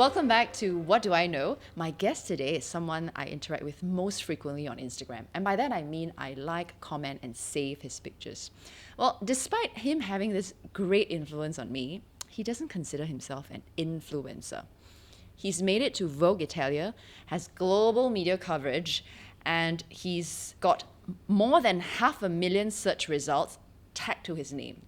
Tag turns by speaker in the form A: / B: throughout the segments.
A: Welcome back to What Do I Know? My guest today is someone I interact with most frequently on Instagram. And by that I mean I like, comment, and save his pictures. Well, despite him having this great influence on me, he doesn't consider himself an influencer. He's made it to Vogue Italia, has global media coverage, and he's got more than 500,000 search results tagged to his name.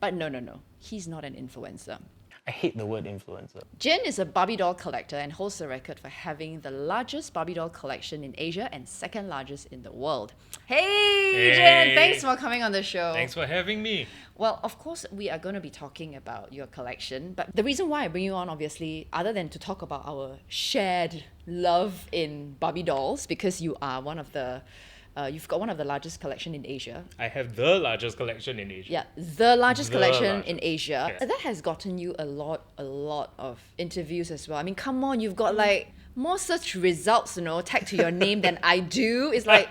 A: But no, he's not an influencer.
B: I hate the word influencer.
A: Jian is a Barbie doll collector and holds the record for having the largest Barbie doll collection in Asia and second largest in the world. Hey, Jian, thanks for coming on the show.
C: Thanks for having me.
A: Well, of course, we are going to be talking about your collection, but the reason why I bring you on, obviously, other than to talk about our shared love in Barbie dolls, because you are one of the you've got one of the largest collection in Asia.
C: I have the largest collection in Asia.
A: Yeah, the largest
C: The
A: collection
C: largest.
A: in Asia.
C: Yes.
A: That has gotten you a lot of interviews as well. I mean, come on, you've got like more search results, tagged to your name than I do. It's like,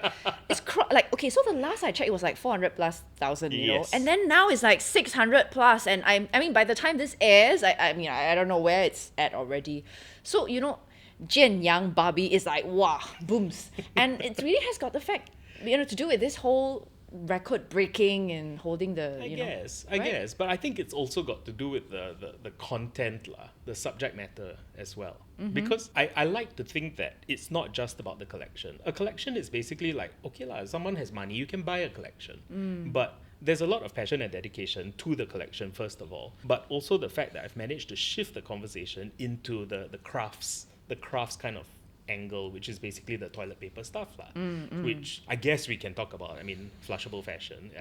A: okay, so the last I checked, it was like 400 plus thousand,
C: Yes.
A: and then now it's like 600 plus. And I mean, by the time this airs, I don't know where it's at already. So, Jian Yang Barbie is like, wow, booms. And it really has got the fact, to do with this whole record breaking and holding the,
C: I guess.
A: right?
C: But I think it's also got to do with the content, the subject matter as well. Because I like to think that it's not just about the collection. A collection is basically like, okay, if someone has money, you can buy a collection. But there's a lot of passion and dedication to the collection, first of all. But also the fact that I've managed to shift the conversation into the crafts kind of angle, which is basically the toilet paper stuff, which I guess we can talk about. I mean, flushable fashion.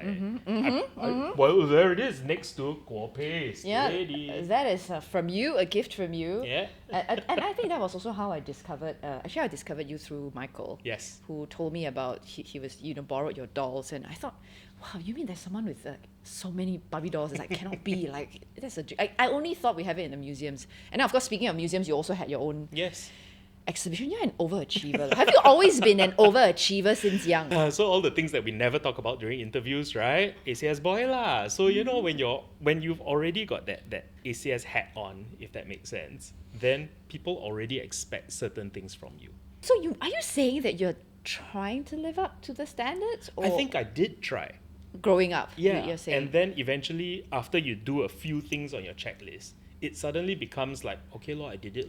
C: Well, there it is, next to Guo paste.
A: Yeah,
C: Ready.
A: that is from you, a gift from you.
C: Yeah.
A: And I think that was also how I discovered, I discovered you through Michael.
C: Yes.
A: Who told me about, he was, borrowed your dolls, and I thought, wow, you mean there's someone with so many Barbie dolls? It's like, cannot be, like, that's I only thought we have it in the museums. And now, of course, speaking of museums, you also had your own
C: Yes.
A: exhibition. You're an overachiever. Have you always been an overachiever since young?
C: So all the things that we never talk about during interviews, right? ACS boy lah. So when you've already got that ACS hat on, if that makes sense, then people already expect certain things from you.
A: So are you saying that you're trying to live up to the standards? Or
C: I think I did try.
A: growing up,
C: Yeah.
A: you're saying?
C: And then eventually, after you do a few things on your checklist, it suddenly becomes like, okay, I did it,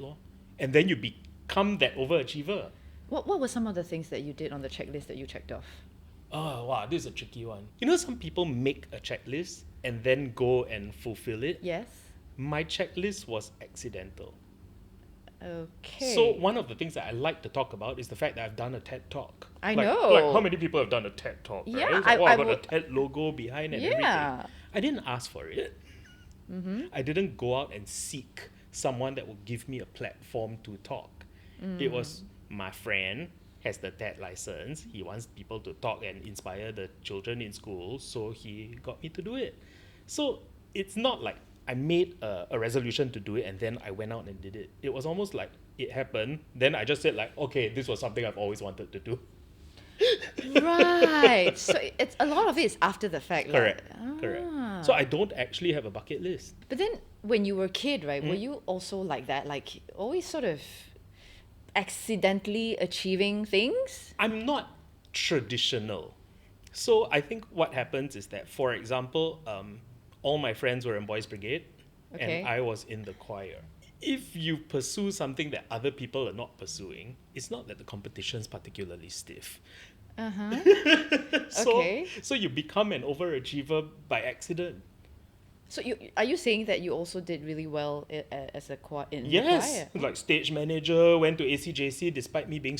C: and then you become that overachiever.
A: What were some of the things that you did on the checklist that you checked off?
C: Oh, wow, this is a tricky one. Some people make a checklist and then go and fulfill it.
A: Yes.
C: My checklist was accidental.
A: Okay.
C: So one of the things that I like to talk about is the fact that I've done a TED Talk.
A: I
C: Like,
A: know.
C: how many people have done a TED Talk? Right?
A: Yeah,
C: It's like,
A: I
C: I've got
A: would-
C: a TED logo behind and everything. I didn't ask for it. I didn't go out and seek someone that would give me a platform to talk. It was my friend has the TED license. He wants people to talk and inspire the children in school, so he got me to do it. So it's not like I made a resolution to do it and then I went out and did it. It was almost like it happened. Then I just said like, okay, this was something I've always wanted to do.
A: Right. So it's a lot of it is after the fact.
C: Correct.
A: Like,
C: Correct. So I don't actually have a bucket list.
A: But then when you were a kid, right, were you also like that? Like always sort of accidentally achieving things?
C: I'm not traditional. So I think what happens is that, for example, all my friends were in Boys Brigade
A: Okay.
C: and I was in the choir. If you pursue something that other people are not pursuing, it's not that the competition's particularly stiff.
A: Okay.
C: So you become an overachiever by accident.
A: So are you saying that you also did really well as a in the
C: Yes,
A: choir?
C: like stage manager, went to ACJC despite me being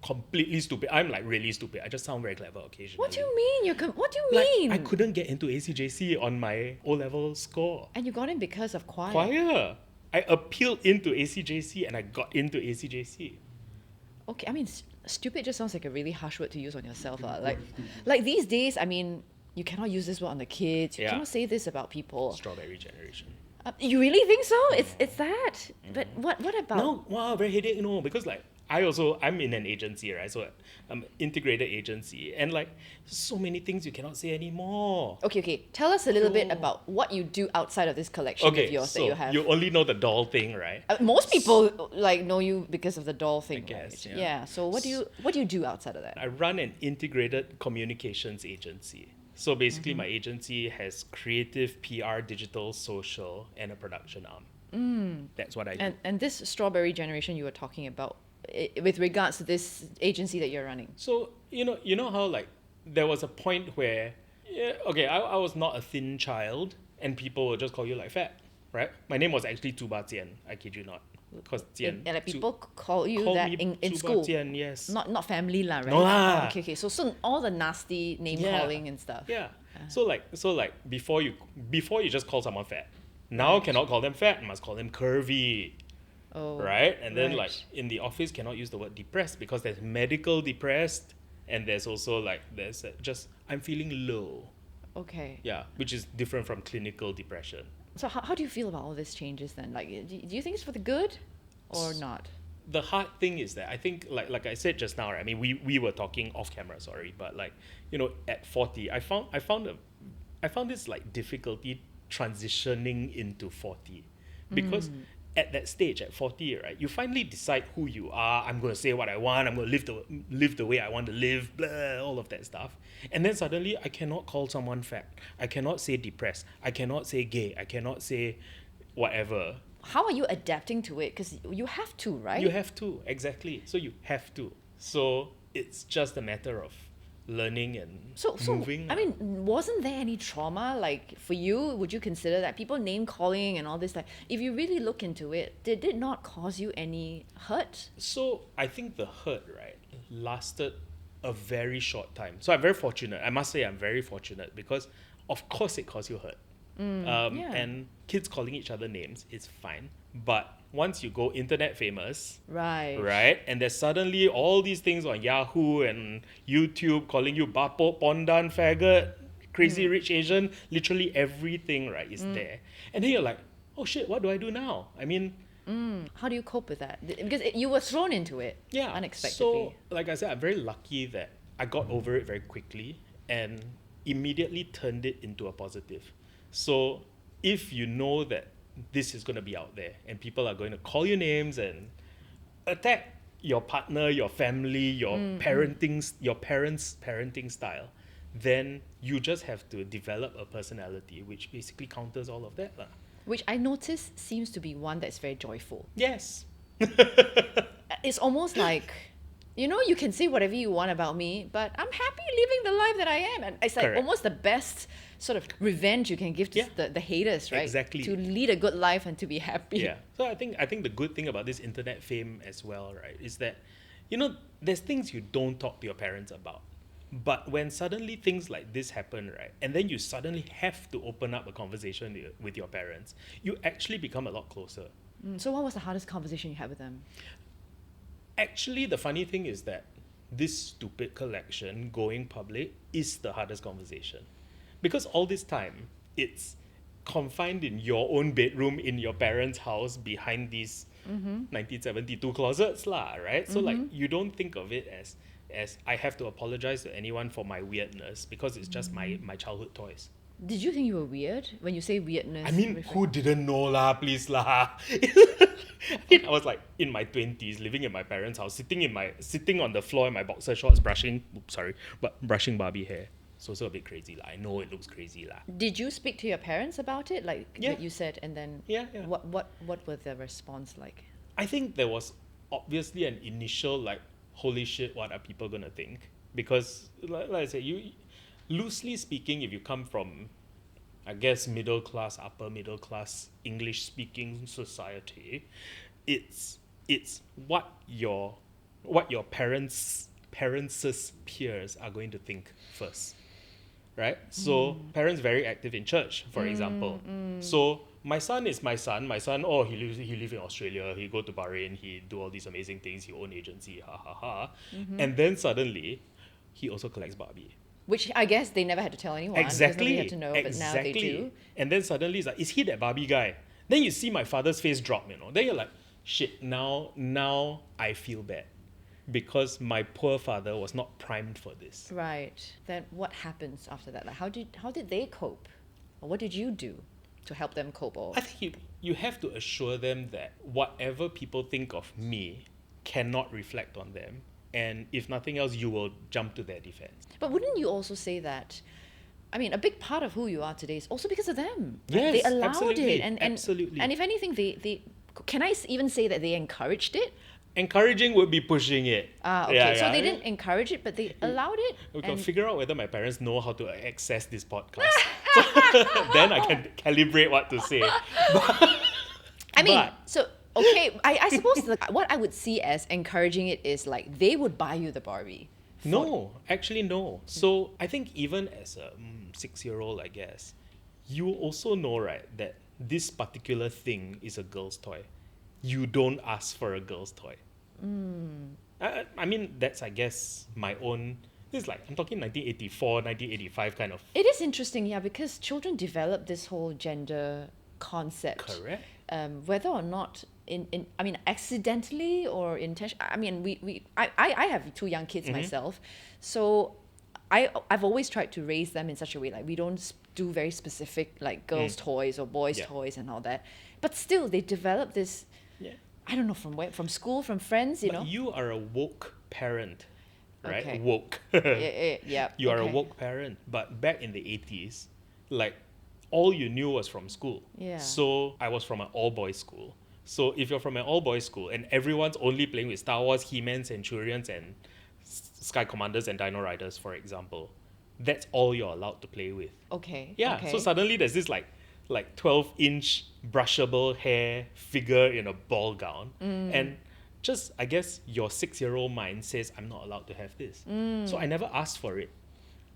C: completely stupid. I'm like really stupid. I just sound very clever occasionally.
A: What do you mean? What do you
C: Like,
A: mean?
C: I couldn't get into ACJC on my O-level score.
A: And you got in because of choir.
C: Choir. I appealed into ACJC and I got into ACJC.
A: Okay, I mean, stupid just sounds like a really harsh word to use on yourself. Like these days, I mean, you cannot use this word on the kids. You
C: Yeah.
A: cannot say this about people.
C: Strawberry generation.
A: You really think so? It's that? But what about?
C: No, wow, very headache, because like I'm in an agency, right? So I'm integrated agency, and like so many things you cannot say anymore.
A: Okay. Tell us a little bit
C: Cool.
A: about what you do outside of this collection of
C: Okay,
A: yours that
C: so
A: you have.
C: you only know the doll thing, right?
A: Most people like know you because of the doll thing,
C: guess,
A: right?
C: yeah.
A: So what do you do outside of that?
C: I run an integrated communications agency. So basically, my agency has creative, PR, digital, social, and a production arm. That's what I do.
A: And this strawberry generation you were talking about, with regards to this agency that you're running.
C: So you know how like there was a point where, I was not a thin child, and people would just call you like fat, right? My name was actually Tuba Jian. I kid you not, because Jian.
A: And like people call you
C: call
A: that
C: me
A: in
C: Tuba
A: school.
C: Jian, yes.
A: Not family lah, right?
C: No lah.
A: Oh, okay. So all the nasty name
C: Yeah.
A: calling and stuff.
C: Yeah. So like before you just call someone fat. Now cannot call them fat, must call them curvy.
A: Oh.
C: Right? And then
A: right.
C: like in the office cannot use the word depressed, because there's medical depressed, and there's also like there's just I'm feeling low.
A: Okay.
C: Yeah, which is different from clinical depression.
A: So how do you feel about all these changes then? Like, do you think it's for the good or not?
C: The hard thing is that I think like I said just now, right? I mean we were talking off camera, sorry, but like, at 40 I found this like difficulty transitioning into 40, because at that stage at 40, right, you finally decide who you are. I'm going to say what I want, I'm going to live the way I want to live, blah, all of that stuff. And then suddenly I cannot call someone fat, I cannot say depressed, I cannot say gay, I cannot say whatever.
A: How are you adapting to it? Because you have to, right?
C: You have to, exactly. So you have to. So it's just a matter of learning and moving.
A: I mean, wasn't there any trauma like for you? Would you consider that people name calling and all this? Like, if you really look into it, did it not cause you any hurt?
C: So I think the hurt, right, lasted a very short time. So I'm very fortunate. I must say I'm very fortunate, because of course it caused you hurt.
A: Yeah.
C: And kids calling each other names is fine. But once you go internet famous, right, and there's suddenly all these things on Yahoo and YouTube calling you Bapo, Pondan, Faggot, Crazy Rich Asian, literally everything, right, is there. And then you're like, oh shit, what do I do now? I mean,
A: How do you cope with that? Because you were thrown into it unexpectedly.
C: So, like I said, I'm very lucky that I got over it very quickly and immediately turned it into a positive. So if you know that this is going to be out there and people are going to call you names and attack your partner, your family, your your parents' parenting style, then you just have to develop a personality which basically counters all of that.
A: Which I notice seems to be one that's very joyful.
C: Yes.
A: It's almost like, you can say whatever you want about me, but I'm happy living the life that I am. And it's like
C: Correct.
A: almost the best sort of revenge you can give to the haters, right?
C: Exactly.
A: To lead a good life and to be happy.
C: Yeah. So I think the good thing about this internet fame as well, right, is that, there's things you don't talk to your parents about. But when suddenly things like this happen, right, and then you suddenly have to open up a conversation with your parents, you actually become a lot closer.
A: So what was the hardest conversation you had with them?
C: Actually, the funny thing is that this stupid collection going public is the hardest conversation. Because all this time, it's confined in your own bedroom in your parents' house behind these 1972 closets, right? So like, you don't think of it as I have to apologize to anyone for my weirdness, because it's just my childhood toys.
A: Did you think you were weird when you say weirdness?
C: I mean, who didn't know lah, please lah. I was like in my 20s, living in my parents' house, sitting on the floor in my boxer shorts, brushing Barbie hair. So a bit crazy lah. I know it looks crazy lah.
A: Did you speak to your parents about it, like what you said, and then what were the response like?
C: I think there was obviously an initial like, holy shit, what are people gonna think? Because like I said, you loosely speaking, if you come from, I guess, middle class, upper middle class, English speaking society, it's what your parents' peers are going to think first, right? So parents very active in church, for example. So my son is my son. My son, he live in Australia. He go to Bahrain. He do all these amazing things. He own agency. Ha ha ha. And then suddenly, he also collects Barbie.
A: Which I guess they never had to tell anyone.
C: Exactly.
A: Nobody had to know, but now they do.
C: And then suddenly it's like, is he that Barbie guy? Then you see my father's face drop, Then you're like, shit, now I feel bad. because my poor father was not primed for this.
A: Right. Then what happens after that? Like how did they cope? Or what did you do to help them cope? Or
C: I think you have to assure them that whatever people think of me cannot reflect on them. And if nothing else, you will jump to their defense.
A: But wouldn't you also say that, I mean, a big part of who you are today is also because of them. Right?
C: Yes,
A: They allowed
C: absolutely,
A: it. And
C: absolutely.
A: And if anything, they can I even say that they encouraged it?
C: Encouraging would be pushing it.
A: Okay.
C: Yeah,
A: So
C: yeah.
A: they didn't encourage it, but they allowed it.
C: We can
A: And
C: figure out whether my parents know how to access this podcast. So then I can calibrate what to say.
A: I mean,
C: But-
A: so okay, I suppose what I would see as encouraging it is like they would buy you the Barbie.
C: No, actually no. So I think even as a 6-year-old, I guess, you also know, right, that this particular thing is a girl's toy. You don't ask for a girl's toy. I mean, that's, I guess, my own... This is like, I'm talking 1984, 1985 kind of...
A: It is interesting, yeah, because children develop this whole gender concept.
C: Correct.
A: Whether or not I mean accidentally or intention. I mean I have 2 young kids myself, so I've always tried to raise them in such a way like we don't do very specific like girls' toys or boys'
C: Yeah.
A: toys and all that. But still they develop this.
C: Yeah.
A: I don't know from where, from school, from friends, you
C: But
A: know.
C: you are a woke parent, right?
A: Okay.
C: Woke.
A: Yeah.
C: You are a
A: okay.
C: woke parent. But back in the 80s, like, all you knew was from school.
A: Yeah.
C: So I was from an all-boys school. So if you're from an all-boys school and everyone's only playing with Star Wars, He-Man, Centurions, and Sky Commanders and Dino Riders, for example, that's all you're allowed to play with.
A: Okay.
C: Yeah.
A: Okay.
C: So suddenly there's this like 12-inch brushable hair figure in a ball gown. And just, I guess, your 6-year-old mind says, I'm not allowed to have this. So I never asked for it.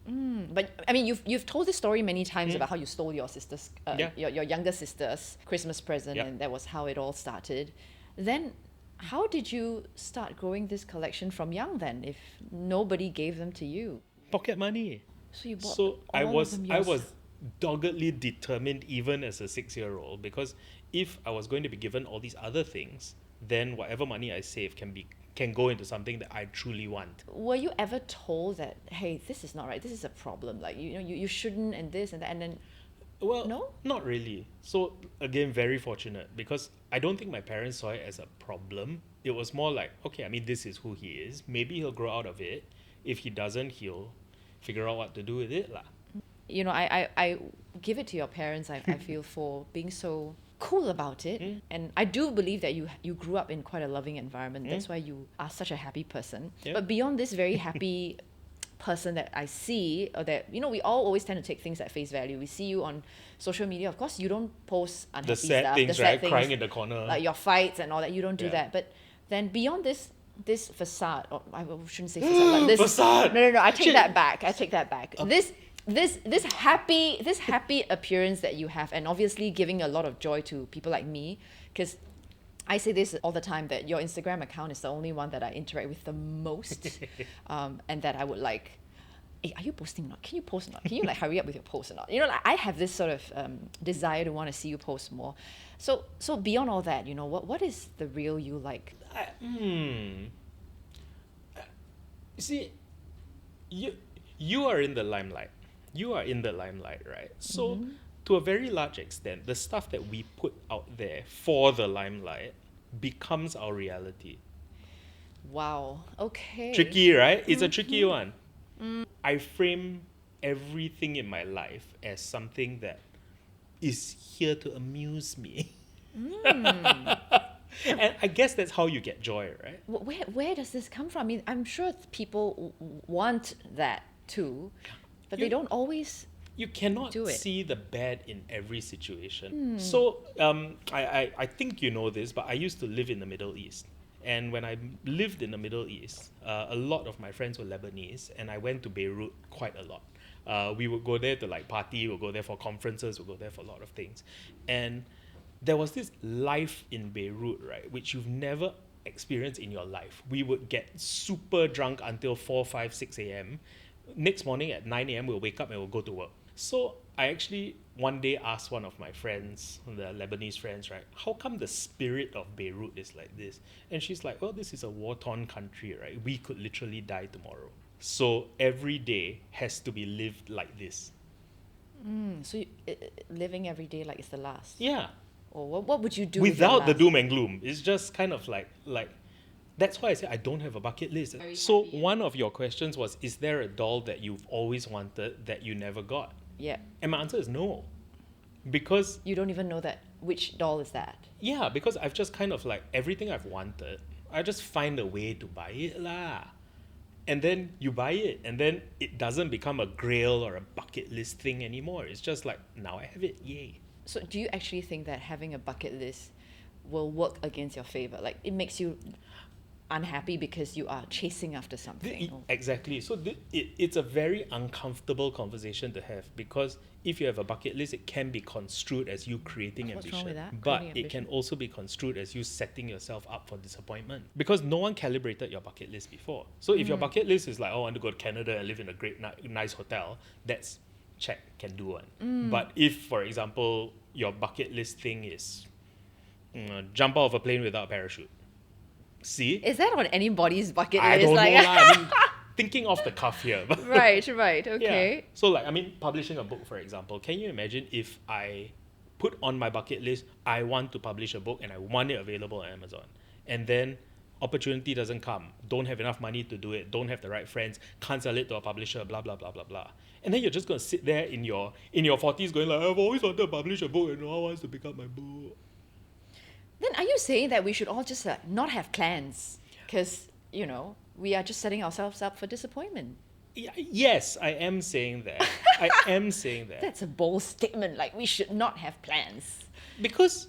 A: But I mean, you've told this story many times about how you stole your sister's,
C: Yeah.
A: your younger sister's Christmas present,
C: Yeah.
A: and that was how it all started. Then, how did you start growing this collection from young? Then, if nobody gave them to you,
C: Pocket money.
A: so you bought.
C: So I
A: all
C: was
A: of them
C: I
A: yourself.
C: was doggedly determined even as a 6-year-old, because if I was going to be given all these other things, then whatever money I save can go into something that I truly want.
A: Were you ever told that, hey, this is not right, this is a problem, like you shouldn't, and this and that, and then
C: Well,
A: No?
C: not really. So again, very fortunate, because I don't think my parents saw it as a problem. It was more like, okay, I mean, this is who he is. Maybe he'll grow out of it. If he doesn't, he'll figure out what to do with it lah.
A: I give it to your parents. I feel for being so cool about it, and I do believe that you grew up in quite a loving environment. That's why you are such a happy person.
C: Yeah.
A: But beyond this very happy person that I see, or that we all always tend to take things at face value. We see you on social media. Of course, you don't post unhappy
C: The sad
A: stuff,
C: things,
A: the sad
C: right?
A: things,
C: Crying in the corner.
A: like your fights and all that. You don't do
C: Yeah.
A: that. But then beyond this facade, or I shouldn't say facade, but this
C: Facade!
A: No, I take
C: Shit.
A: that back. I take that back. This happy appearance that you have, and obviously giving a lot of joy to people like me, because I say this all the time, that your Instagram account is the only one that I interact with the most, and that I would like. Hey, are you posting or not? Can you post or not? Can you like hurry up with your post or not? Like, I have this sort of desire to want to see you post more. So beyond all that, what is the real you like?
C: You see, you are in the limelight. You are in the limelight, right? So, to a very large extent, the stuff that we put out there for the limelight becomes our reality.
A: Wow. Okay.
C: Tricky, right? It's a tricky one. I frame everything in my life as something that is here to amuse me. And I guess that's how you get joy, right?
A: Where does this come from? I mean, I'm sure people want that too, but they don't always.
C: You cannot
A: do it.
C: see the bad in every situation. So I think you know this, but I used to live in the Middle East. And when I lived in the Middle East, a lot of my friends were Lebanese, and I went to Beirut quite a lot. We would go there to like party, we'll go there for conferences, we'll go there for a lot of things. And there was this life in Beirut, right, which you've never experienced in your life. We would get super drunk until 4, 5, 6 a.m. Next morning at 9 a.m. we'll wake up and we'll go to work. So I actually one day asked one of my friends, the Lebanese friends, right, how come the spirit of Beirut is like this? And she's like, well, this is a war-torn country, right? We could literally die tomorrow. So every day has to be lived like this.
A: So living every day like it's the last.
C: Yeah.
A: Or what would you do with your
C: Without the
A: last?
C: doom and gloom. It's just kind of like that's why I say I don't have a bucket list. So one of your questions was, is there a doll that you've always wanted that you never got?
A: Yeah.
C: And my answer is no. Because
A: You don't even know that which doll is that.
C: yeah, because I've just kind of like everything I've wanted, I just find a way to buy it lah. And then you buy it, and then it doesn't become a grail or a bucket list thing anymore. It's just like, now I have it, yay.
A: So do you actually think that having a bucket list will work against your favor? Like it makes you unhappy because you are chasing after something?
C: Exactly. So it's a very uncomfortable conversation to have, because if you have a bucket list, it can be construed as you creating
A: What's
C: ambition.
A: wrong with that?
C: But
A: Creating
C: it can
A: ambition.
C: also be construed as you setting yourself up for disappointment, because no one calibrated your bucket list before. So if your bucket list is like, oh, I want to go to Canada and live in a great, nice hotel, that's check, can do one. But if, for example, your bucket list thing is jump out of a plane without a parachute. See?
A: Is that on anybody's bucket
C: I
A: list?
C: don't
A: Like,
C: know lah. I mean, thinking off the cuff here. But
A: right,
C: yeah.
A: okay.
C: So like, I mean, publishing a book, for example. Can you imagine if I put on my bucket list, I want to publish a book and I want it available on Amazon, and then opportunity doesn't come, don't have enough money to do it, don't have the right friends, can't sell it to a publisher, blah blah blah blah blah. And then you're just gonna sit there in your 40s going like, I've always wanted to publish a book and no one wants to pick up my book.
A: Then are you saying that we should all just not have plans? Because, we are just setting ourselves up for disappointment.
C: Yes, I am saying that. I am saying that.
A: That's a bold statement. Like, we should not have plans.
C: Because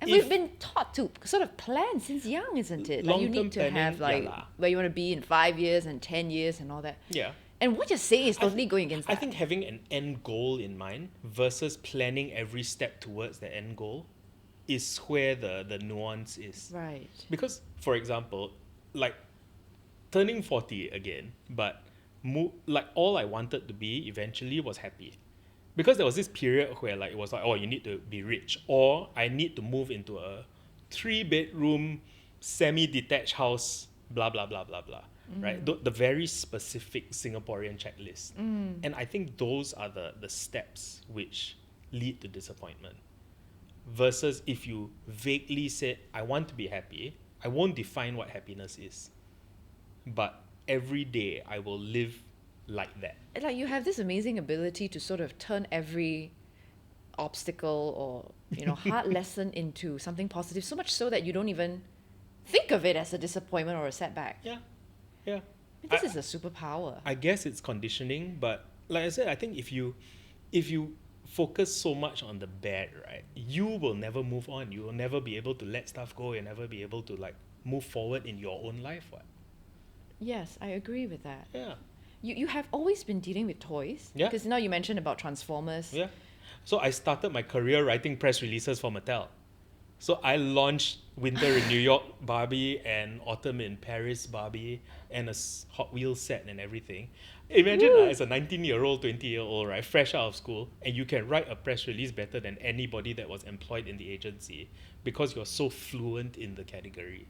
A: And
C: if-
A: we've been taught to sort of plan since young, isn't it? Like you
C: Long-term
A: need to
C: planning,
A: have like
C: yeah lah.
A: where you want to be in 5 years and 10 years and all that.
C: yeah.
A: And what you're saying is totally going against
C: I
A: that.
C: think having an end goal in mind versus planning every step towards the end goal is where the nuance is.
A: Right.
C: Because, for example, like turning 40 again, but like all I wanted to be eventually was happy. Because there was this period where like it was like, oh, you need to be rich, or I need to move into a 3-bedroom semi-detached house, blah blah blah blah blah. Right? The very specific Singaporean checklist. And I think those are the steps which lead to disappointment. Versus if you vaguely said, I want to be happy, I won't define what happiness is. But every day I will live like that.
A: Like you have this amazing ability to sort of turn every obstacle or hard lesson into something positive, so much so that you don't even think of it as a disappointment or a setback.
C: Yeah. Yeah.
A: This is a superpower.
C: I guess it's conditioning, but like I said, I think if you focus so much on the bad, right, you will never move on. You will never be able to let stuff go. You'll never be able to like move forward in your own life. What?
A: Yes, I agree with that.
C: Yeah.
A: You have always been dealing with toys.
C: Yeah.
A: Because now you mentioned about Transformers.
C: Yeah. So I started my career writing press releases for Mattel. So I launched Winter in New York Barbie and Autumn in Paris Barbie and a Hot Wheels set and everything. Imagine as a 19-year-old, 20-year-old, right, fresh out of school, and you can write a press release better than anybody that was employed in the agency because you're so fluent in the category.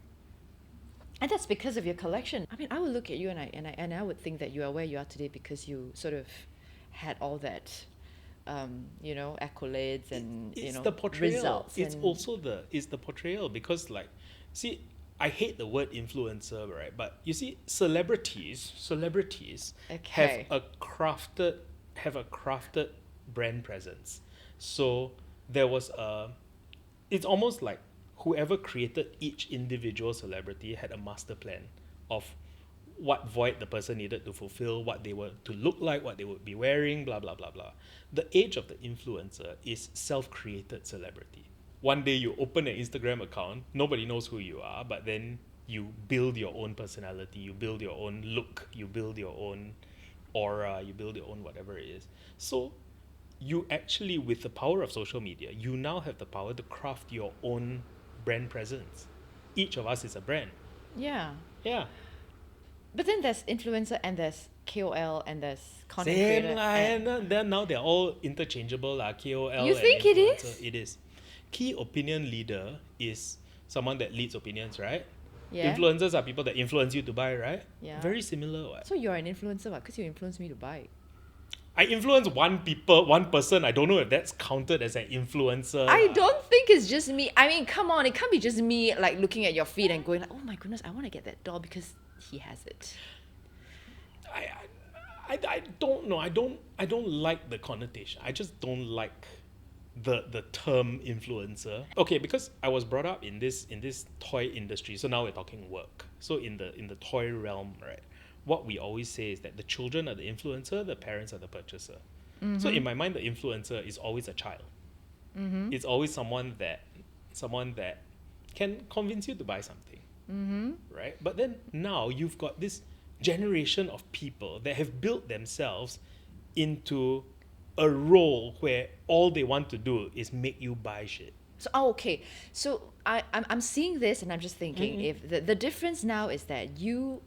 A: And that's because of your collection. I mean, I would look at you and I would think that you are where you are today because you sort of had all that, accolades and
C: It's the portrayal.
A: results.
C: It's
A: and
C: also the portrayal, because like, see, I hate the word influencer, right? But you see, celebrities
A: Okay.
C: have a crafted brand presence. So there was it's almost like whoever created each individual celebrity had a master plan of what void the person needed to fulfill, what they were to look like, what they would be wearing, blah, blah, blah, blah. The age of the influencer is self-created celebrity. One day you open an Instagram account, nobody knows who you are, but then you build your own personality, you build your own look, you build your own aura, you build your own whatever it is. So you actually, with the power of social media, you now have the power to craft your own brand presence. Each of us is a brand.
A: yeah.
C: Yeah.
A: But then there's influencer and there's KOL and there's content
C: Same
A: creator.
C: lah, and then now they're all interchangeable lah. KOL.
A: You
C: and
A: think it
C: influencer.
A: is?
C: It is. Key opinion leader is someone that leads opinions, right?
A: Yeah.
C: Influencers are people that influence you to buy, right?
A: Yeah.
C: Very similar, what?
A: So you're an influencer, what? Because you influence me to buy.
C: I influence one person. I don't know if that's counted as an influencer.
A: I
C: lah.
A: don't think it's just me. I mean, come on, it can't be just me like looking at your feed and going like, oh my goodness, I want to get that doll because he has it.
C: I don't know. I don't like the connotation. I just don't like the term influencer. Okay, because I was brought up in this toy industry. So now we're talking work. So in the toy realm, right? What we always say is that the children are the influencer, the parents are the purchaser. So in my mind, the influencer is always a child. It's always someone that can convince you to buy something, right? But then now you've got this generation of people that have built themselves into a role where all they want to do is make you buy shit.
A: So okay. So I'm seeing this and I'm just thinking if the difference now is that you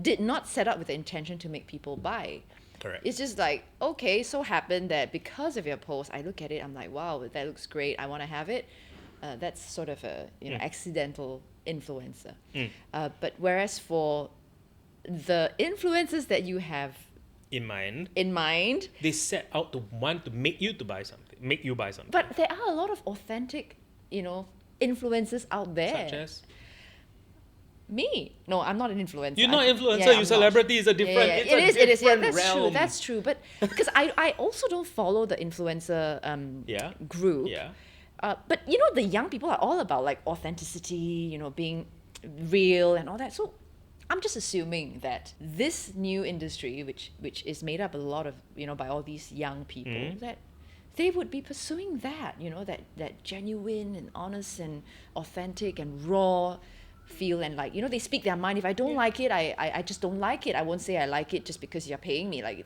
A: did not set up with the intention to make people buy.
C: Correct.
A: It's just like, okay, so happened that because of your post, I look at it, I'm like, wow, that looks great. I want to have it. That's sort of a accidental influencer. But whereas for the influencers that you have
C: In mind,
A: in mind,
C: they set out to want to make you buy something.
A: but there are a lot of authentic, influencers out there.
C: Such as
A: Me? No, I'm not an influencer.
C: you're not influencer,
A: Yeah,
C: you
A: I'm
C: celebrity is a different.
A: Yeah,
C: It's
A: it is. Yeah,
C: different
A: that's true.
C: realm.
A: That's true. But because I also don't follow the influencer
C: Yeah.
A: group.
C: Yeah.
A: But the young people are all about like authenticity, being real and all that. So I'm just assuming that this new industry, which is made up a lot of by all these young people, that they would be pursuing that, that genuine and honest and authentic and raw feel and like they speak their mind. If I don't like it, I just don't like it. I won't say I like it just because you're paying me. Like,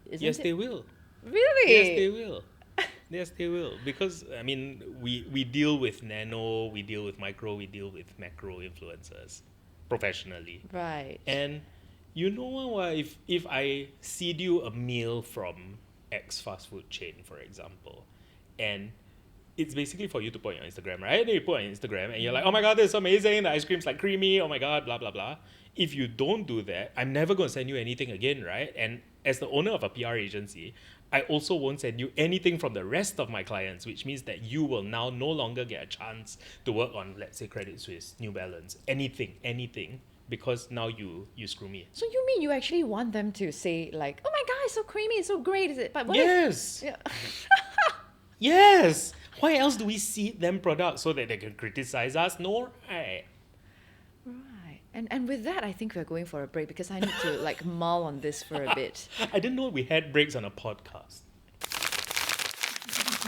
A: isn't
C: Yes,
A: it?
C: they will.
A: Really?
C: Yes, they will. Yes, they will. Because I mean, we deal with nano, we deal with micro, we deal with macro influencers professionally.
A: Right.
C: And you know what? If I seed you a meal from X fast food chain, for example, and it's basically for you to put on your Instagram, right? Then you put on Instagram and you're like, oh my God, this is amazing. The ice cream's like creamy. Oh my God, blah, blah, blah. If you don't do that, I'm never going to send you anything again, right? And as the owner of a PR agency, I also won't send you anything from the rest of my clients, which means that you will now no longer get a chance to work on, let's say, Credit Suisse, New Balance, anything, because now you screw me.
A: So you mean you actually want them to say like, oh my God, it's so creamy, it's so great, is it? But what
C: Yes.
A: if...
C: Yes. Why else do we seed them products so that they can criticize us? No, right?
A: Right. And with that, I think we're going for a break because I need to like mull on this for a bit.
C: I didn't know we had breaks on a podcast.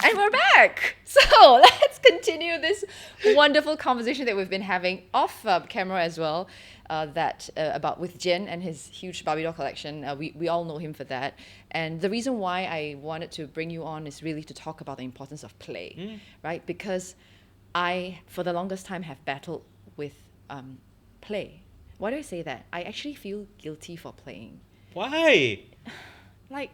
A: And we're back. So let's continue this wonderful conversation that we've been having off camera as well. About with Jian and his huge Barbie doll collection. We all know him for that. And the reason why I wanted to bring you on is really to talk about the importance of play, right? Because I, for the longest time, have battled with play. Why do I say that? I actually feel guilty for playing.
C: Why?
A: Like,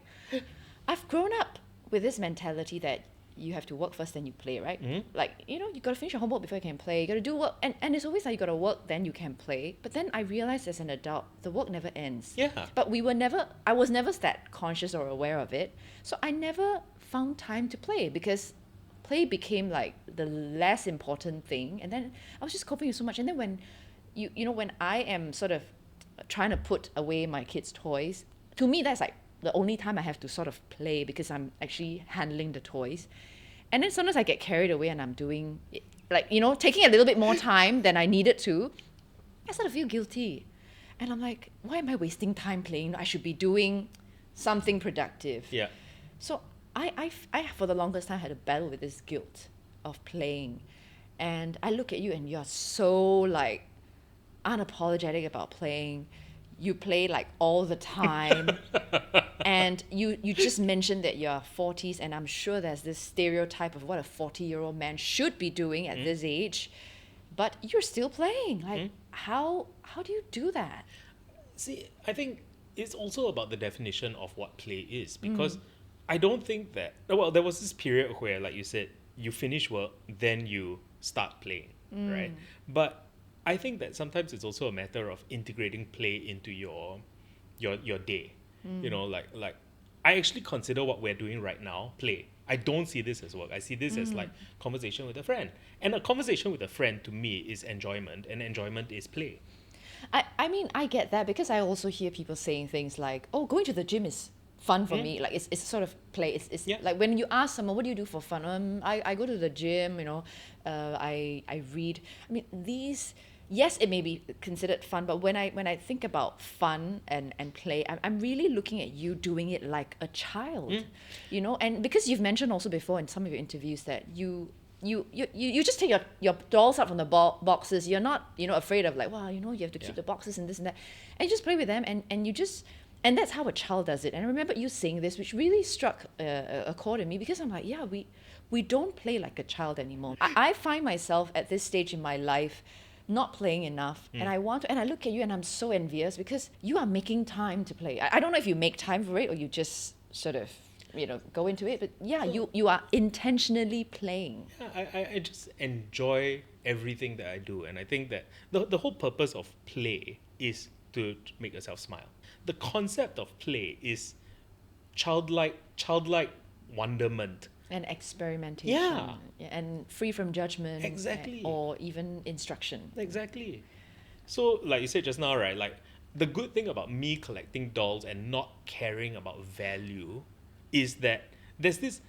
A: I've grown up with this mentality that you have to work first, then you play, right? Like, you got to finish your homework before you can play. You got to do work. And it's always like you got to work, then you can play. But then I realized as an adult, the work never ends.
C: Yeah.
A: But I was never that conscious or aware of it. So I never found time to play because play became like the less important thing. And then I was just coping with so much. And then when, when I am sort of trying to put away my kids' toys, to me, that's like the only time I have to sort of play because I'm actually handling the toys. And then sometimes I get carried away and I'm doing, like, taking a little bit more time than I needed to. I sort of feel guilty. And I'm like, why am I wasting time playing? I should be doing something productive.
C: Yeah.
A: So I for the longest time, had a battle with this guilt of playing. And I look at you and you're so, like, unapologetic about playing. You play like all the time. And you just mentioned that you're 40s, and I'm sure there's this stereotype of what a 40-year-old man should be doing at this age. But you're still playing. Like, how do you do that?
C: See, I think it's also about the definition of what play is, because I don't think that, well, there was this period where, like you said, you finish work, then you start playing, right? But I think that sometimes it's also a matter of integrating play into your day. You know, like I actually consider what we're doing right now play. I don't see this as work. I see this as like conversation with a friend. And a conversation with a friend to me is enjoyment, and enjoyment is play.
A: I mean, I get that because I also hear people saying things like, oh, going to the gym is fun for me. Like, it's sort of play. It's
C: Yeah.
A: like when you ask someone, what do you do for fun? I go to the gym, you know, I read. I mean, these, yes, it may be considered fun, but when I think about fun and play, I'm really looking at you doing it like a child, you know, and because you've mentioned also before in some of your interviews that you just take your dolls out from the boxes. You're not, you know, afraid of like, wow, you know, you have to keep the boxes and this and that. And you just play with them and you just, and that's how a child does it. And I remember you saying this, which really struck a chord in me because I'm like, yeah, we don't play like a child anymore. I find myself at this stage in my life not playing enough, and I want to, and I look at you and I'm so envious because you are making time to play. I don't know if you make time for it or you just sort of, you know, go into it, but yeah, you are intentionally playing.
C: Yeah, I just enjoy everything that I do. And I think that the whole purpose of play is to make yourself smile. The concept of play is childlike wonderment.
A: And experimentation.
C: Yeah.
A: And free from judgment.
C: Exactly.
A: Or even instruction.
C: Exactly. So, like you said just now, right? Like, the good thing about me collecting dolls and not caring about value is that there's this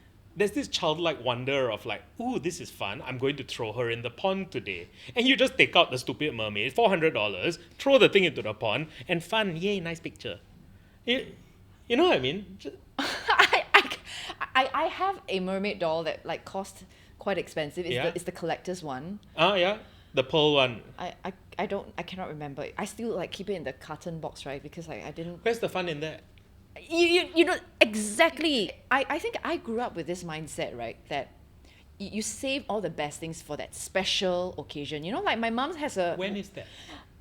C: childlike wonder of like, ooh, this is fun. I'm going to throw her in the pond today. And you just take out the stupid mermaid, $400, throw the thing into the pond, and fun. Yay, nice picture. You know what I mean?
A: I have a mermaid doll that like cost quite expensive. It's the collector's one.
C: Yeah, the pearl one.
A: I cannot remember. I still like keep it in the carton box, right? Because I didn't.
C: Where's the fun in that?
A: You know exactly. I think I grew up with this mindset, right? That you save all the best things for that special occasion. You know, like my mom has a.
C: When is that?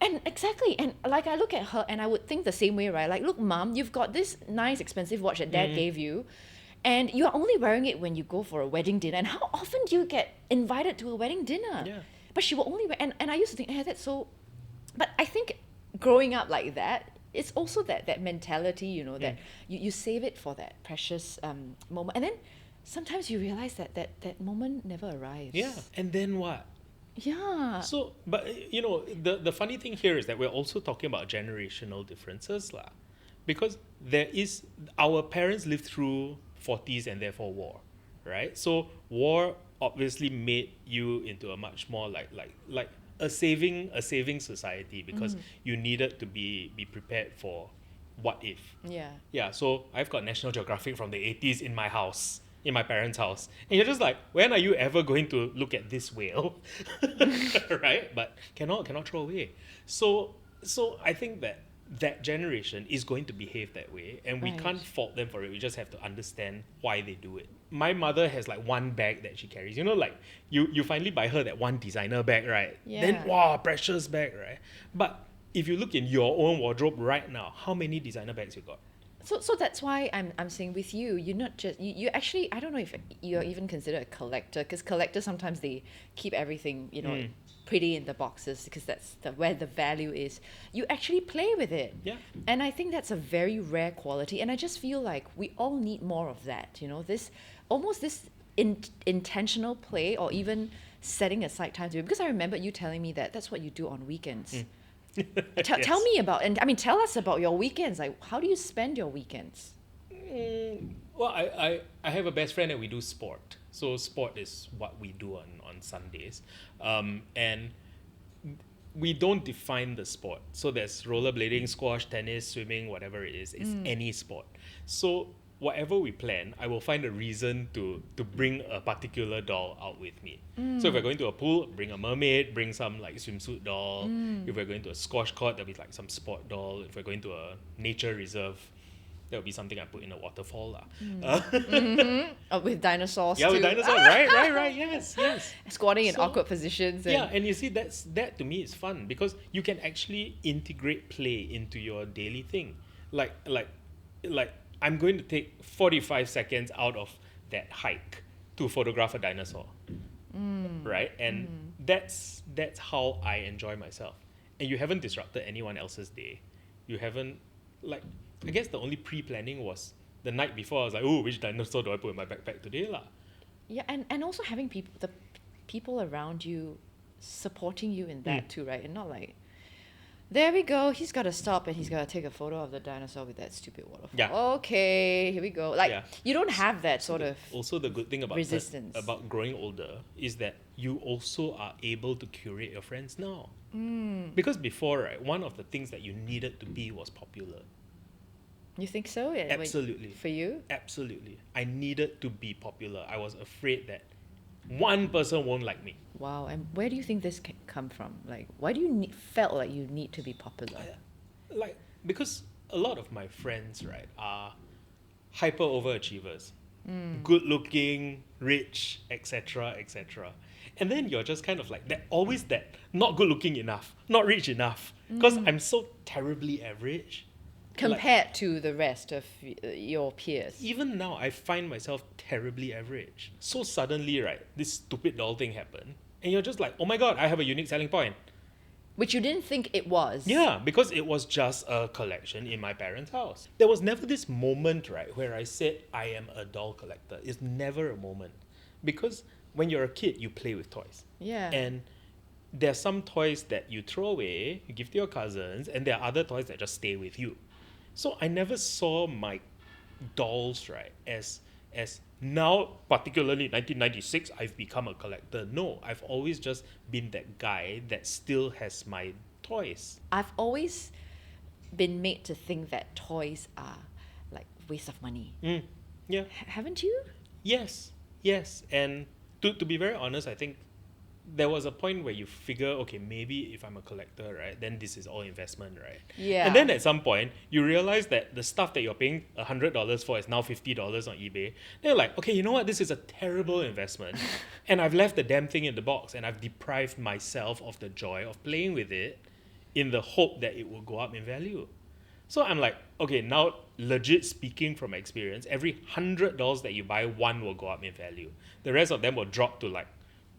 A: And exactly, and like I look at her and I would think the same way, right? Like, look, mom, you've got this nice expensive watch that dad gave you, and you're only wearing it when you go for a wedding dinner. And how often do you get invited to a wedding dinner?
C: Yeah.
A: But she will only wear, and I used to think, that's so. But I think growing up like that, it's also that mentality, you know, that you save it for that precious moment, and then sometimes you realize that moment never arrives.
C: Yeah. And then what?
A: Yeah.
C: So, but you know, the funny thing here is that we're also talking about generational differences, lah, because our parents lived through 40s and therefore war, right? So war obviously made you into a much more like a saving society because you needed to be prepared for what if.
A: Yeah.
C: Yeah. So I've got National Geographic from the 80s in my house. In my parents' house, and you're just like, when are you ever going to look at this whale? Right? But cannot throw away. So I think that generation is going to behave that way, and we
A: Right.
C: can't fault them for it. We just have to understand why they do it. My mother has like one bag that she carries. You know, like you finally buy her that one designer bag, right?
A: Yeah.
C: Then wow, precious bag, right? But if you look in your own wardrobe right now, how many designer bags you got?
A: So that's why I'm saying with you, you're not just you actually, I don't know if you're even considered a collector, because collectors sometimes they keep everything, you know, pretty in the boxes because that's where the value is. You actually play with it.
C: Yeah.
A: And I think that's a very rare quality, and I just feel like we all need more of that, you know, this intentional play, or even setting aside time to do it. Because I remember you telling me that that's what you do on weekends. Tell me about, and I mean, tell us about your weekends. Like, how do you spend your weekends?
C: Well, I have a best friend and we do sport. So sport is what we do on Sundays. And we don't define the sport. So there's rollerblading, squash, tennis, swimming, whatever it is. It's any sport. So whatever we plan, I will find a reason to bring a particular doll out with me. So if we're going to a pool, bring a mermaid, bring some like swimsuit doll. If we're going to a squash court, there'll be like some sport doll. If we're going to a nature reserve, that would be something I put in a waterfall lah.
A: Oh, with dinosaurs
C: Yeah,
A: too.
C: with dinosaurs, right, yes.
A: Squatting in
C: So,
A: awkward positions. And
C: Yeah, and you see that to me is fun because you can actually integrate play into your daily thing. Like I'm going to take 45 seconds out of that hike to photograph a dinosaur. Right? And that's how I enjoy myself. And you haven't disrupted anyone else's day. You haven't I guess the only pre-planning was the night before. I was like, oh, which dinosaur do I put in my backpack today lah?
A: Yeah, and also having the people around you supporting you in that too, right? And not like, there we go, he's got to stop and he's got to take a photo of the dinosaur with that stupid waterfall.
C: Yeah.
A: Okay, here we go. Like,
C: Yeah.
A: you don't have that sort of
C: Also, the good thing about
A: resistance.
C: about growing older is that you also are able to curate your friends now. Because before, right, one of the things that you needed to be was popular.
A: You think so? Yeah,
C: Absolutely.
A: For you?
C: Absolutely. I needed to be popular. I was afraid that one person won't like me.
A: Wow. And where do you think this come from? Like, why do you felt like you need to be popular?
C: Because a lot of my friends, right, are hyper overachievers. Good looking, rich, etc., etc. And then you're just kind of like that, always that not good looking enough, not rich enough. Because I'm so terribly average.
A: Compared to the rest of your peers.
C: Even now, I find myself terribly average. So suddenly, right, this stupid doll thing happened. And you're just like, oh my god, I have a unique selling point.
A: Which you didn't think it was.
C: Yeah, because it was just a collection in my parents' house. There was never this moment, right, where I said, I am a doll collector. It's never a moment. Because when you're a kid, you play with toys.
A: Yeah.
C: And there are some toys that you throw away, you give to your cousins, and there are other toys that just stay with you. So I never saw my dolls, right, as now, particularly 1996, I've become a collector. No, I've always just been that guy that still has my toys.
A: I've always been made to think that toys are like waste of money.
C: Yeah.
A: Haven't you?
C: Yes. And to be very honest, I think there was a point where you figure, okay, maybe if I'm a collector, right, then this is all investment, right?
A: Yeah.
C: And then at some point, you realize that the stuff that you're paying $100 for is now $50 on eBay. Then you're like, okay, you know what? This is a terrible investment. And I've left the damn thing in the box and I've deprived myself of the joy of playing with it in the hope that it will go up in value. So I'm like, okay, now legit speaking from experience, every $100 that you buy, one will go up in value. The rest of them will drop to like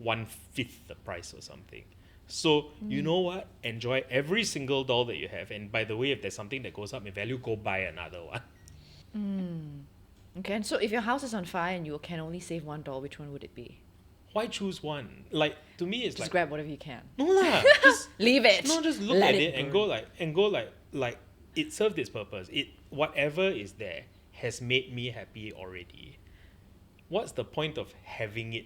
C: 1/5 the price or something. So you know what? Enjoy every single doll that you have. And by the way, if there's something that goes up in value, go buy another one.
A: Okay, and so if your house is on fire and you can only save one doll, which one would it be?
C: Why choose one? Like to me, it's
A: Just
C: like
A: grab whatever you can.
C: no lah. Just
A: Leave it.
C: no, just look
A: Let
C: at it and
A: burn.
C: go like it served its purpose. It whatever is there has made me happy already. What's the point of having it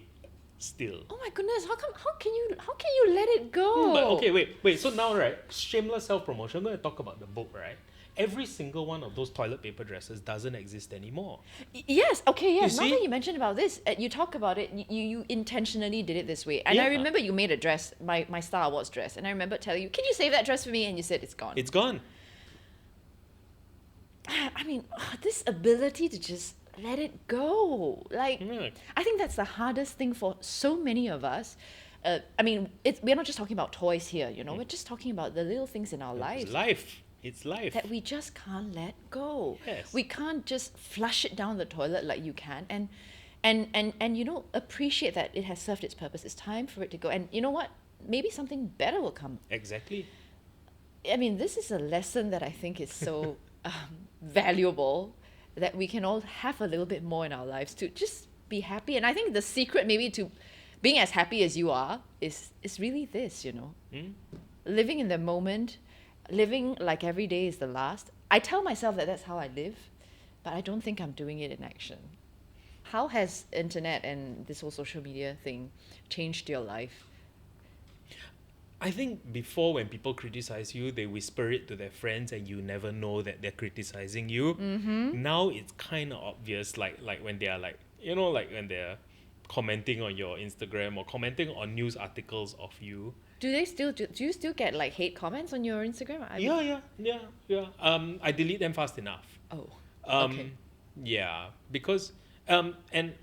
C: still?
A: Oh my goodness! How can you let it go?
C: But okay, wait. So now, right, shameless self-promotion. I'm going to talk about the book, right? Every single one of those toilet paper dresses doesn't exist anymore.
A: Yes. Okay. Yes.
C: You
A: Now
C: see?
A: that you mentioned about this, you talk about it. You intentionally did it this way, and I
C: Yeah.
A: remember you made a dress, my Star Awards dress, and I remember telling you, "Can you save that dress for me?" And you said it's gone.
C: It's gone.
A: I mean, this ability to just let it go. Like,
C: Yeah.
A: I think that's the hardest thing for so many of us. I mean, we're not just talking about toys here, you know, we're just talking about the little things in our lives
C: It's life. It's life.
A: that we just can't let go.
C: Yes.
A: We can't just flush it down the toilet like you can and you know, appreciate that it has served its purpose. It's time for it to go. And you know what? Maybe something better will come.
C: Exactly.
A: I mean, this is a lesson that I think is so valuable, that we can all have a little bit more in our lives to just be happy. And I think the secret maybe to being as happy as you are is really this, you know, living in the moment, living like every day is the last. I tell myself that that's how I live, but I don't think I'm doing it in action. How has internet and this whole social media thing changed your life?
C: I think before, when people criticize you, they whisper it to their friends and you never know that they're criticizing you. Now it's kind of obvious, like when they are like, you know, like when they're commenting on your Instagram or commenting on news articles of you.
A: Do you still get like hate comments on your Instagram?
C: Yeah. I delete them fast enough.
A: Oh. Okay.
C: Yeah, because and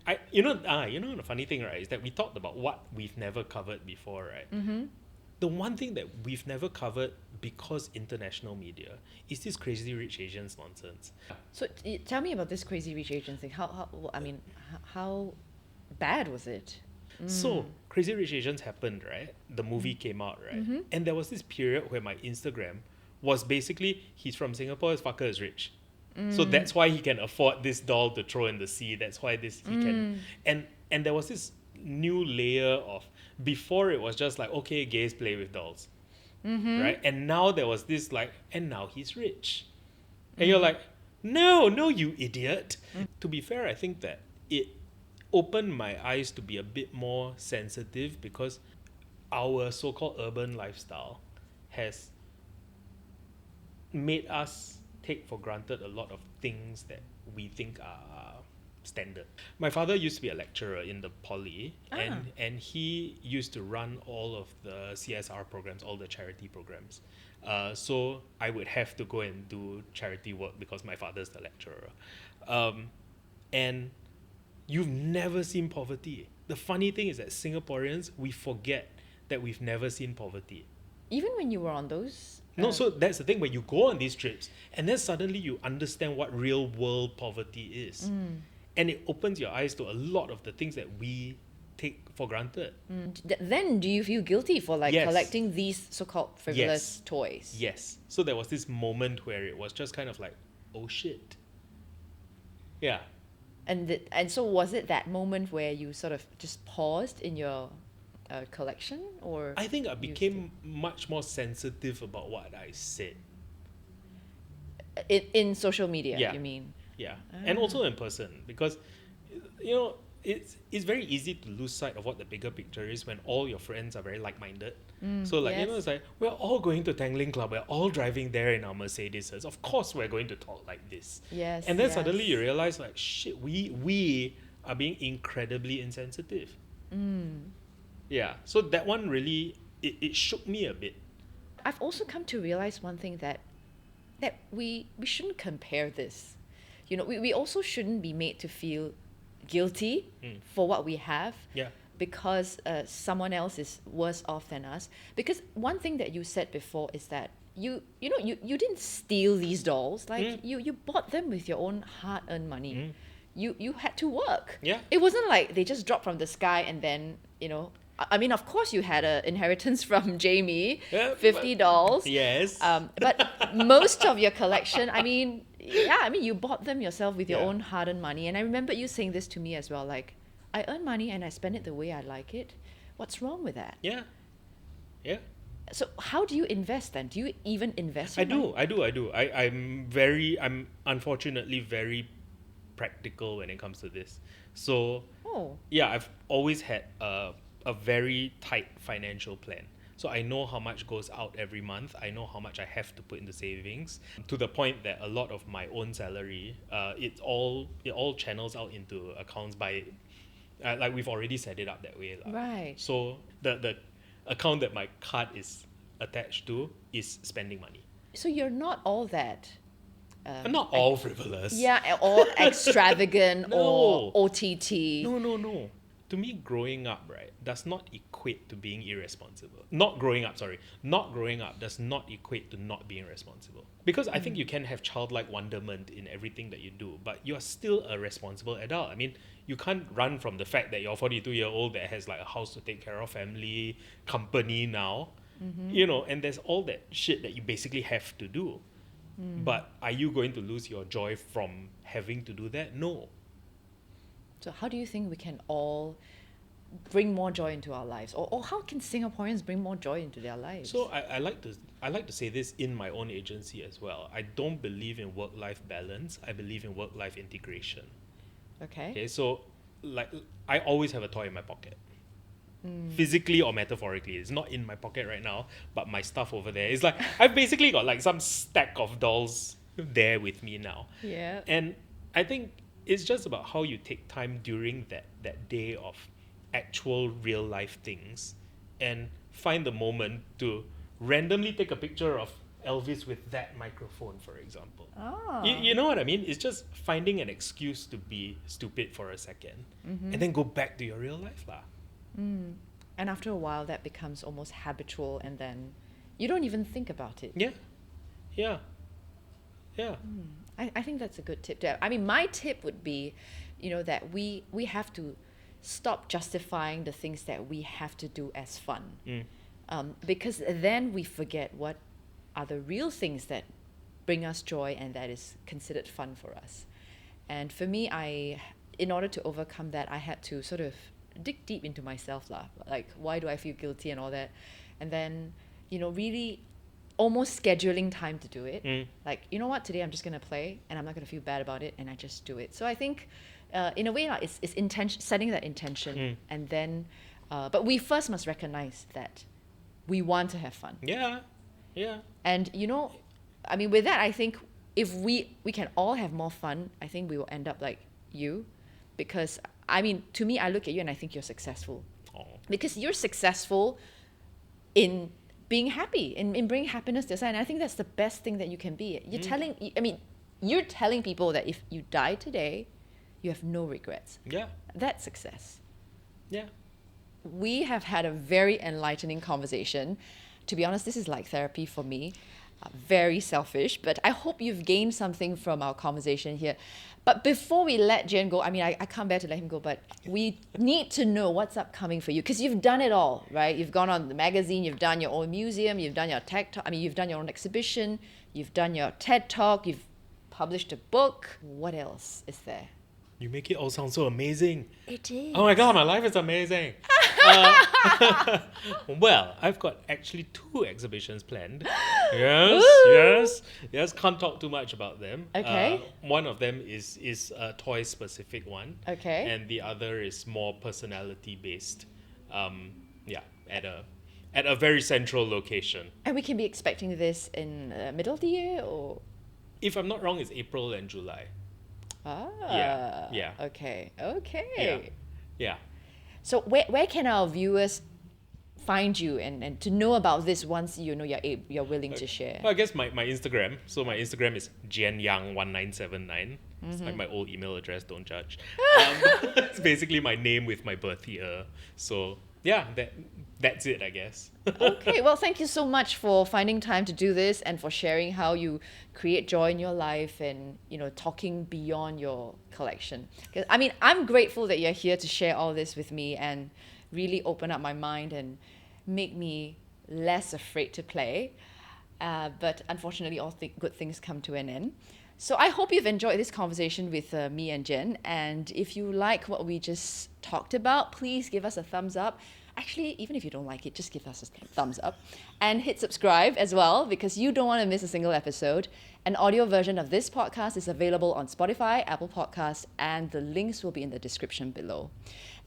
C: I you know the funny thing, right, is that we talked about what we've never covered before, right?
A: Mm-hmm.
C: The one thing that we've never covered because international media is this Crazy Rich Asians nonsense.
A: So tell me about this Crazy Rich Asians thing. I mean, how bad was it?
C: So Crazy Rich Asians happened, right? The movie came out, right?
A: Mm-hmm.
C: And there was this period where my Instagram was basically he's from Singapore, his fucker is rich. So that's why he can afford this doll to throw in the sea. That's why this he can and there was this new layer of before it was just like okay, gays play with dolls. Right? And now there was this like and now he's rich. And you're like, no, you idiot. To be fair, I think that it opened my eyes to be a bit more sensitive because our so-called urban lifestyle has made us take for granted a lot of things that we think are standard. My father used to be a lecturer in the poly and he used to run all of the CSR programs, all the charity programs. So I would have to go and do charity work because my father's the lecturer. And you've never seen poverty. The funny thing is that Singaporeans, we forget that we've never seen poverty.
A: Even when you were on those.
C: No, so that's the thing when you go on these trips and then suddenly you understand what real world poverty is. And it opens your eyes to a lot of the things that we take for granted.
A: Then do you feel guilty for like
C: Yes.
A: collecting these so-called frivolous
C: Yes.
A: toys?
C: Yes. So there was this moment where it was just kind of like, oh shit. Yeah.
A: And so was it that moment where you sort of just paused in your collection, or
C: I think I
A: you
C: became much more sensitive about what I said.
A: in social media?
C: Yeah.
A: You mean?
C: Yeah. And also in person because, you know, it's very easy to lose sight of what the bigger picture is when all your friends are very like-minded. So like, you know,
A: yes.
C: it's like, we're all going to Tangling Club. We're all driving there in our Mercedeses. Of course we're going to talk like this.
A: Yes.
C: And then
A: yes.
C: suddenly you realize like, shit, we are being incredibly insensitive. Yeah. So that one really, it shook me a bit.
A: I've also come to realize one thing that we shouldn't compare this. You know, we also shouldn't be made to feel guilty for what we have.
C: Yeah.
A: Because someone else is worse off than us. Because one thing that you said before is that you didn't steal these dolls. Like you bought them with your own hard-earned money. You had to work.
C: Yeah.
A: It wasn't like they just dropped from the sky and then, you know, I mean, of course you had an inheritance from Jamie,
C: Yeah,
A: $50.
C: Yes.
A: But most of your collection, I mean, you bought them yourself with your
C: Yeah.
A: own hard-earned money. And I remember you saying this to me as well, like, I earn money and I spend it the way I like it. What's wrong with that?
C: Yeah. Yeah.
A: So how do you invest then? Do you even invest
C: I
A: your money?
C: do. I'm unfortunately very practical when it comes to this. So
A: Oh,
C: yeah, I've always had a very tight financial plan. So I know how much goes out every month. I know how much I have to put into savings to the point that a lot of my own salary, it all channels out into accounts by, like we've already set it up that way.
A: right.
C: So the account that my card is attached to is spending money.
A: So you're not all that.
C: I'm not all frivolous.
A: Yeah, or extravagant
C: No.
A: or OTT.
C: No. To me, growing up, right, does not equate to being irresponsible. Not growing up does not equate to not being responsible. Because I think you can have childlike wonderment in everything that you do, but you're still a responsible adult. I mean, you can't run from the fact that you're a 42-year-old that has like a house to take care of, family, company now, you know, and there's all that shit that you basically have to do. But are you going to lose your joy from having to do that? No.
A: So how do you think we can all bring more joy into our lives? Or how can Singaporeans bring more joy into their lives?
C: So I like to say this in my own agency as well. I don't believe in work-life balance. I believe in work-life integration. Okay, so like I always have a toy in my pocket. Physically or metaphorically. It's not in my pocket right now, but my stuff over there is like I've basically got like some stack of dolls there with me now.
A: Yeah.
C: And I think it's just about how you take time during that day of actual real life things and find the moment to randomly take a picture of Elvis with that microphone, for example.
A: Oh.
C: You know what I mean? It's just finding an excuse to be stupid for a second and then go back to your real life lah.
A: And after a while, that becomes almost habitual, and then you don't even think about it.
C: Yeah. Yeah. Yeah.
A: I think that's a good tip. I mean, my tip would be, that we have to stop justifying the things that we have to do as fun. Because then we forget what are the real things that bring us joy and that is considered fun for us. And for me, in order to overcome that, I had to sort of dig deep into myself lah. Like, why do I feel guilty and all that? And then, really almost scheduling time to do it. Like, you know what, today I'm just going to play and I'm not going to feel bad about it, and I just do it. So I think in a way like, it's intention, setting that intention, and then but we first must recognize that we want to have fun.
C: Yeah.
A: And I mean, with that, I think if we can all have more fun, I think we will end up like you. Because I mean, to me, I look at you and I think you're successful. Because you're successful in being happy, in bringing happiness to yourself. And I think that's the best thing that you can be. You're telling people that if you die today, you have no regrets.
C: Yeah.
A: That's success.
C: Yeah.
A: We have had a very enlightening conversation. To be honest, this is like therapy for me. Very selfish, but I hope you've gained something from our conversation here. But before we let Jian go, I mean, I can't bear to let him go, but we need to know what's upcoming for you, because you've done it all, right? You've gone on the magazine, you've done your own museum, you've done your tech talk, you've done your own exhibition, you've done your TED Talk, you've published a book. What else is there?
C: You make it all sound so amazing.
A: It is.
C: Oh my God, my life is amazing. Well, I've got actually 2 exhibitions planned. Yes. Can't talk too much about them.
A: Okay.
C: One of them is a toy specific one.
A: Okay.
C: And the other is more personality based. At a very central location.
A: And we can be expecting this in the middle of the year, or?
C: If I'm not wrong, it's April and July. Yeah.
A: Okay.
C: Yeah.
A: So where can our viewers find you and to know about this once you're willing to share?
C: Well, I guess my Instagram. So my Instagram is Jian Yang 1979. It's like my old email address. Don't judge. It's basically my name with my birth year. So yeah, that's it, I guess.
A: Okay, well, thank you so much for finding time to do this and for sharing how you create joy in your life and, talking beyond your collection. 'Cause, I mean, I'm grateful that you're here to share all this with me and really open up my mind and make me less afraid to play. But unfortunately, all good things come to an end. So I hope you've enjoyed this conversation with me and Jen. And if you like what we just talked about, please give us a thumbs up. Actually, even if you don't like it, just give us a thumbs up and hit subscribe as well, because you don't want to miss a single episode. An audio version of this podcast is available on Spotify, Apple Podcasts, and the links will be in the description below.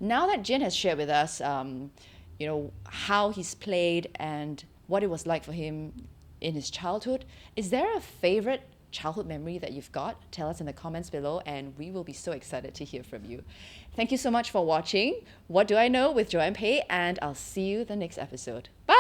A: Now that Jian has shared with us, how he's played and what it was like for him in his childhood, is there a favorite childhood memory that you've got? Tell us in the comments below, and we will be so excited to hear from you. Thank you so much for watching What Do I Know with Joanne Pei, and I'll see you the next episode. Bye!